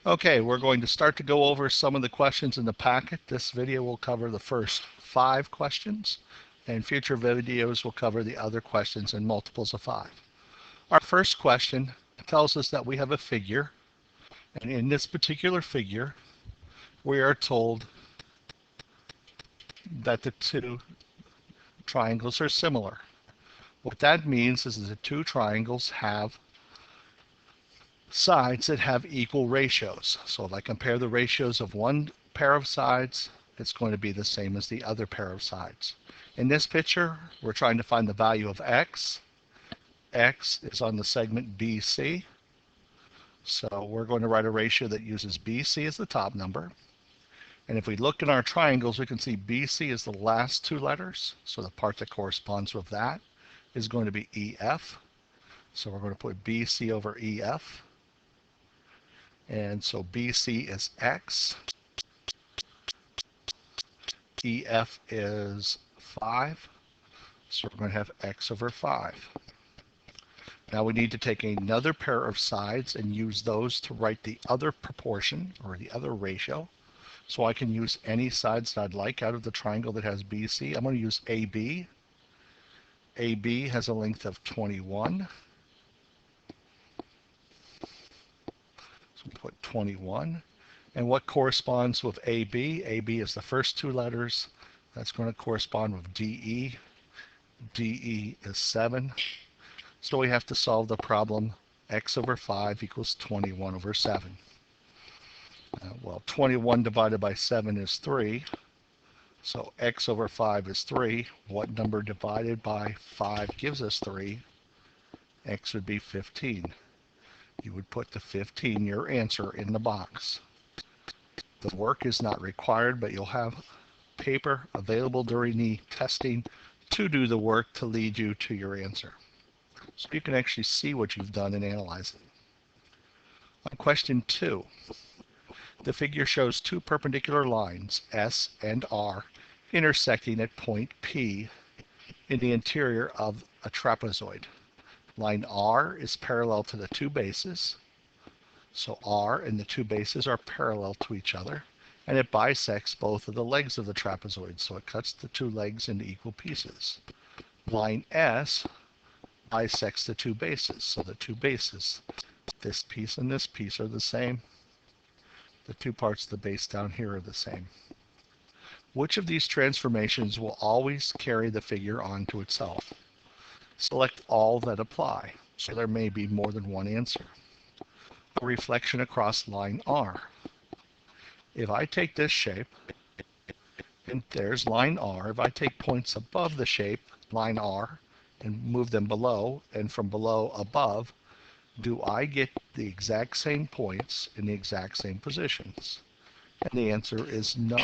Okay, we're going to start to go over some of the questions in the packet. This video will cover the first 5 questions, and future videos will cover the other questions in multiples of 5. Our first question tells us that we have a figure, and in this particular figure, we are told that the two triangles are similar. What that means is that the two triangles have sides that have equal ratios. So if I compare the ratios of one pair of sides, it's going to be the same as the other pair of sides. In this picture, we're trying to find the value of x. X is on the segment BC. So we're going to write a ratio that uses BC as the top number. And if we look in our triangles, we can see BC is the last 2 letters. So the part that corresponds with that is going to be EF. So we're going to put BC over EF. And so BC is X. EF is 5. So we're going to have X over 5. Now we need to take another pair of sides and use those to write the other proportion or the other ratio. So I can use any sides that I'd like out of the triangle that has BC. I'm going to use AB. AB has a length of 21. So we put 21. And what corresponds with AB? AB is the first 2 letters. That's going to correspond with DE. DE is 7. So we have to solve the problem x over 5 equals 21 over 7. Well, 21 divided by 7 is 3. So x over 5 is 3. What number divided by 5 gives us 3? X would be 15. You would put the 15, your answer, in the box. The work is not required, but you'll have paper available during the testing to do the work to lead you to your answer. So you can actually see what you've done and analyze it. On question 2, the figure shows 2 perpendicular lines, S and R, intersecting at point P in the interior of a trapezoid. Line R is parallel to the 2 bases. So R and the 2 bases are parallel to each other, and it bisects both of the legs of the trapezoid, so it cuts the 2 legs into equal pieces. Line S bisects the 2 bases, so the 2 bases, this piece and this piece, are the same. The 2 parts of the base down here are the same. Which of these transformations will always carry the figure onto itself? Select all that apply, so there may be more than one answer. A reflection across line R. If I take this shape, and there's line R, if I take points above the shape, line R, and move them below, and from below above, do I get the exact same points in the exact same positions? And the answer is no.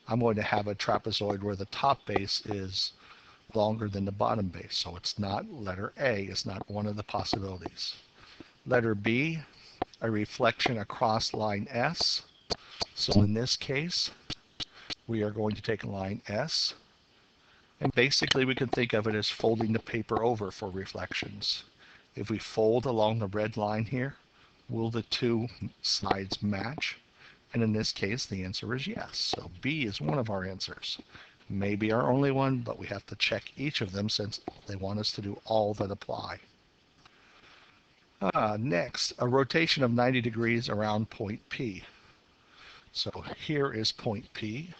I'm going to have a trapezoid where the top base is longer than the bottom base, so it's not letter A, it's not one of the possibilities. Letter B, a reflection across line S. So in this case, we are going to take line S, and basically we can think of it as folding the paper over for reflections. If we fold along the red line here, will the 2 sides match? And in this case, the answer is yes. So B is one of our answers. Maybe our only one, but we have to check each of them since they want us to do all that apply. Next, a rotation of 90 degrees around point P. So here is point P,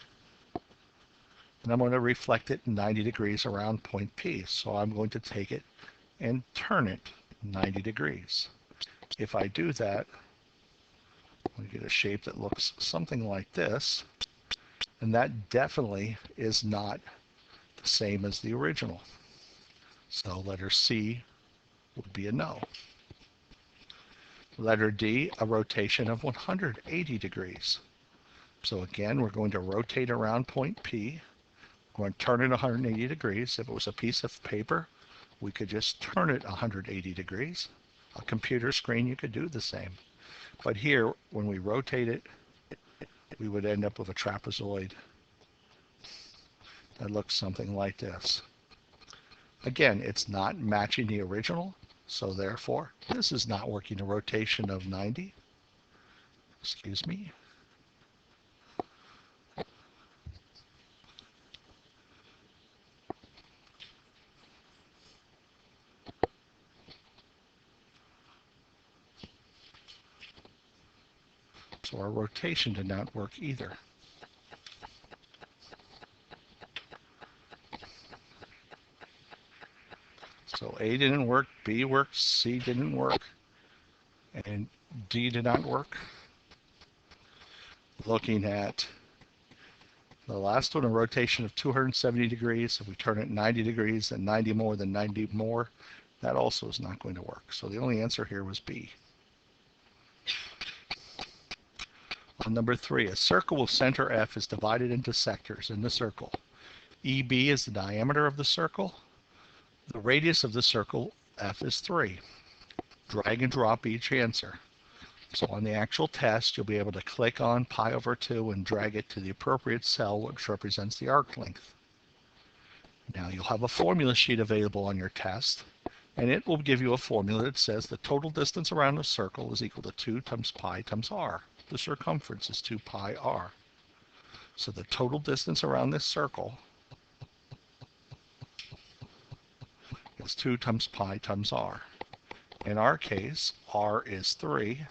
and I'm going to reflect it 90 degrees around point P. So I'm going to take it and turn it 90 degrees. If I do that, we get a shape that looks something like this, and that definitely is not the same as the original. So letter C would be a no. Letter D, a rotation of 180 degrees. So again, we're going to rotate around point P. We're going to turn it 180 degrees. If it was a piece of paper, we could just turn it 180 degrees. A computer screen, you could do the same. But here, when we rotate it, we would end up with a trapezoid that looks something like this. Again, it's not matching the original, so therefore, this is not working a rotation of 90. Excuse me. So our rotation did not work either. So A didn't work, B worked, C didn't work, and D did not work. Looking at the last one, a rotation of 270 degrees. If we turn it 90 degrees and 90 more than 90 more, that also is not going to work. So the only answer here was B. On number 3, a circle with center F is divided into sectors in the circle. EB is the diameter of the circle. The radius of the circle F is 3. Drag and drop each answer. So on the actual test, you'll be able to click on pi over 2 and drag it to the appropriate cell, which represents the arc length. Now you'll have a formula sheet available on your test, and it will give you a formula that says the total distance around a circle is equal to 2 times pi times r. The circumference is 2 pi r. So the total distance around this circle is 2 times pi times r. In our case, r is 3.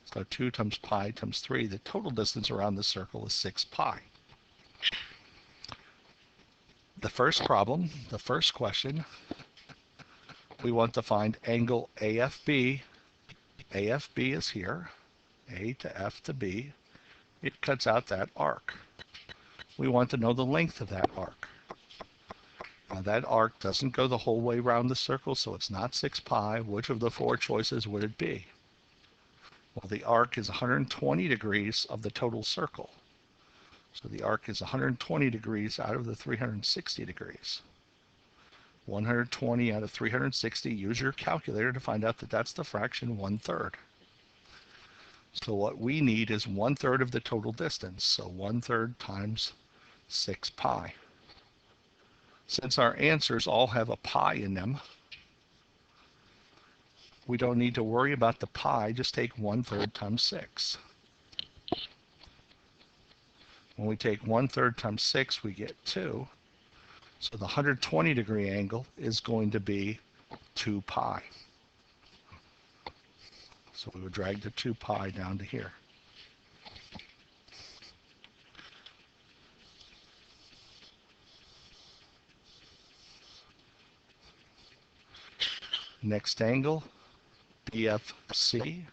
So 2 times pi times 3, the total distance around the circle is 6 pi. The first problem, the first question, we want to find angle AFB. AFB is here, A to F to B. It cuts out that arc. We want to know the length of that arc. Now that arc doesn't go the whole way around the circle, so it's not 6 pi. Which of the 4 choices would it be? Well, the arc is 120 degrees of the total circle. So the arc is 120 degrees out of the 360 degrees. 120 out of 360, use your calculator to find out that that's the fraction 1/3. So what we need is 1/3 of the total distance. So 1/3 times 6 pi. Since our answers all have a pi in them, we don't need to worry about the pi, just take 1/3 times 6. When we take 1/3 times 6, we get 2. So the 120 degree angle is going to be 2 pi. So we would drag the 2 pi down to here. Next angle, BFC.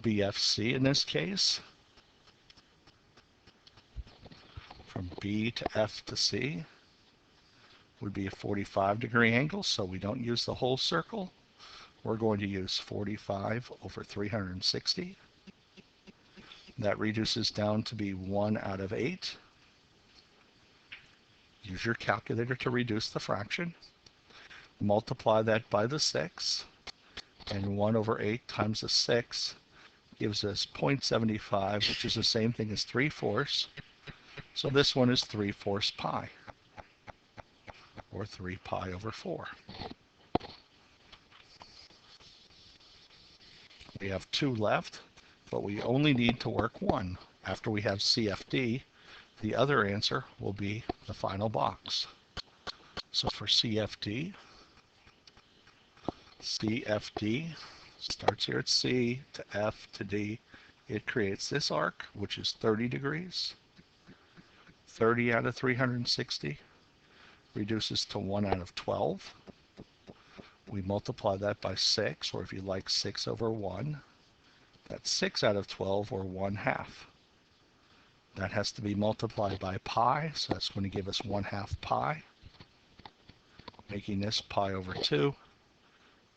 BFC in this case, from B to F to C, would be a 45 degree angle, so we don't use the whole circle. We're going to use 45 over 360. That reduces down to be 1 out of 8. Use your calculator to reduce the fraction. Multiply that by the 6, and 1 over 8 times the 6 gives us 0.75, which is the same thing as 3/4. So this one is 3/4 pi, or 3 pi over 4. We have 2 left, but we only need to work 1. After we have CFD, the other answer will be the final box. So for CFD starts here at C to F to D. It creates this arc, which is 30 degrees. 30 out of 360 reduces to 1 out of 12. We multiply that by 6, or if you like, 6 over 1. That's 6 out of 12, or 1/2. That has to be multiplied by pi, so that's going to give us 1/2 pi, making this pi over 2,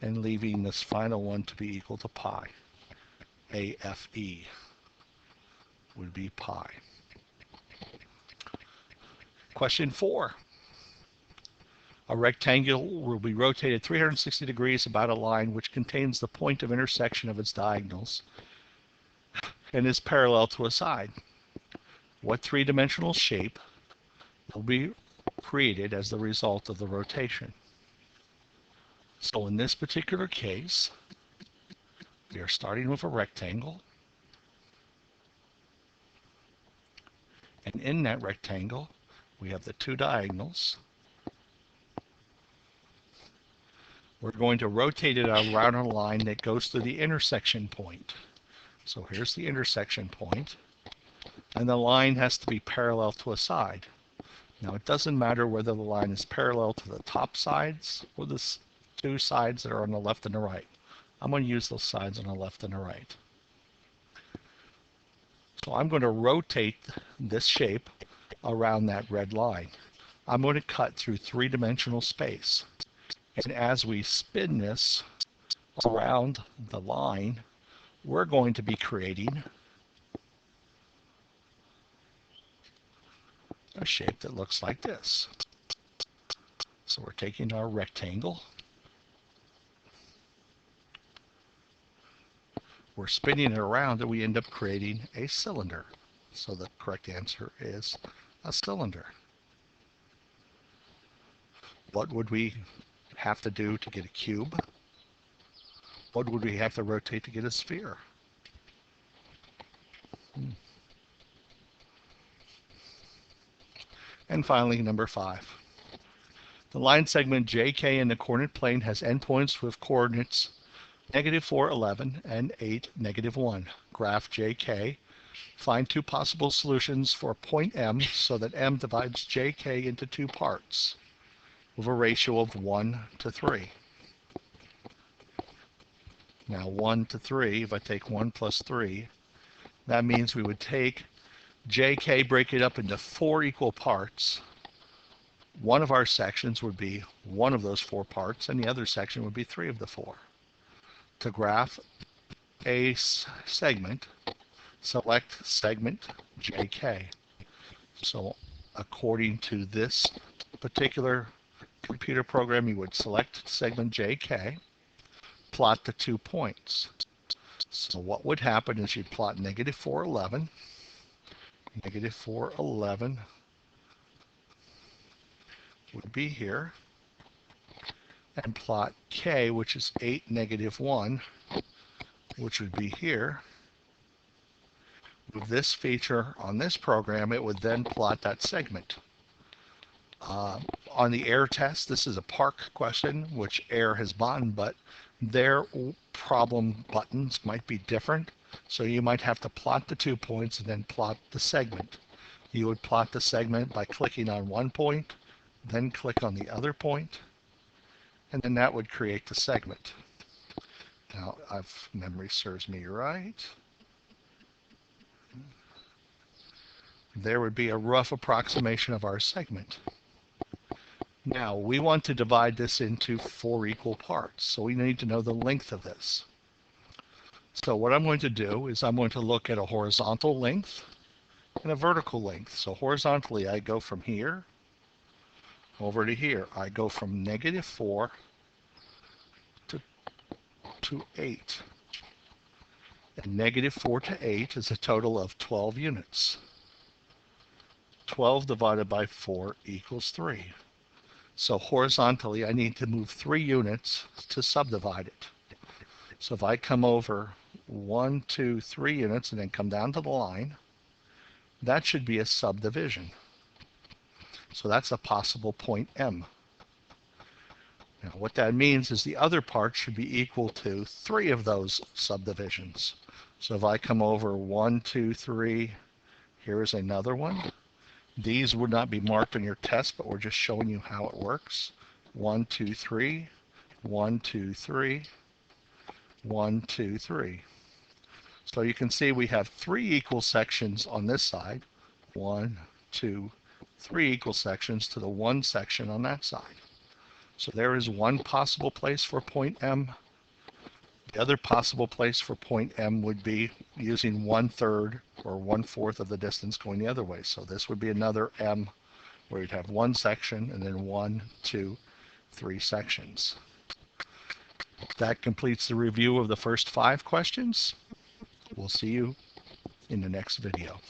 and leaving this final one to be equal to pi. AFE would be pi. Question 4. A rectangle will be rotated 360 degrees about a line which contains the point of intersection of its diagonals and is parallel to a side. What three-dimensional shape will be created as the result of the rotation? So in this particular case, we are starting with a rectangle. And in that rectangle, we have the two diagonals. We're going to rotate it around a line that goes through the intersection point. So here's the intersection point, and the line has to be parallel to a side. Now it doesn't matter whether the line is parallel to the top sides or the two sides that are on the left and the right. I'm going to use those sides on the left and the right. So I'm going to rotate this shape around that red line. I'm going to cut through three-dimensional space. And as we spin this around the line, we're going to be creating a shape that looks like this. So we're taking our rectangle, we're spinning it around, and we end up creating a cylinder. So the correct answer is a cylinder. What would we have to do to get a cube? What would we have to rotate to get a sphere? And finally, number 5. The line segment JK in the coordinate plane has endpoints with coordinates -4, 11, and 8, -1. Graph JK. Find two possible solutions for point M so that M divides JK into two parts with a ratio of 1 to 3. Now 1 to 3, if I take 1 plus 3, that means we would take JK, break it up into 4 equal parts. One of our sections would be one of those 4 parts, and the other section would be 3 of the 4. To graph a segment, select segment JK. So according to this particular computer program, you would select segment JK, plot the 2 points. So what would happen is you'd plot -4, 11, -4, 11 would be here, and plot K, which is 8, -1, which would be here. With this feature on this program, it would then plot that segment. On the air test, this is a PARC question, which air has button, but their problem buttons might be different. So you might have to plot the 2 points and then plot the segment. You would plot the segment by clicking on one point, then click on the other point, and then that would create the segment. Now, if memory serves me right, there would be a rough approximation of our segment. Now, we want to divide this into 4 equal parts, so we need to know the length of this. So what I'm going to do is I'm going to look at a horizontal length and a vertical length. So horizontally, I go from here over to here. I go from -4 to 8. And -4 to 8 is a total of 12 units. 12 divided by 4 equals 3. So horizontally, I need to move 3 units to subdivide it. So if I come over 1, 2, 3 units and then come down to the line, that should be a subdivision. So that's a possible point M. Now what that means is the other part should be equal to 3 of those subdivisions. So if I come over 1, 2, 3, here is another one. These would not be marked on your test, but we're just showing you how it works. 1, 2, 3, 1, 2, 3, 1, 2, 3. So you can see we have 3 equal sections on this side. 1, 2, 3 equal sections to the 1 section on that side. So there is one possible place for point M. The other possible place for point M would be using 1/3 or 1/4 of the distance going the other way. So this would be another M where you'd have 1 section and then 1, 2, 3 sections. That completes the review of the first 5 questions. We'll see you in the next video.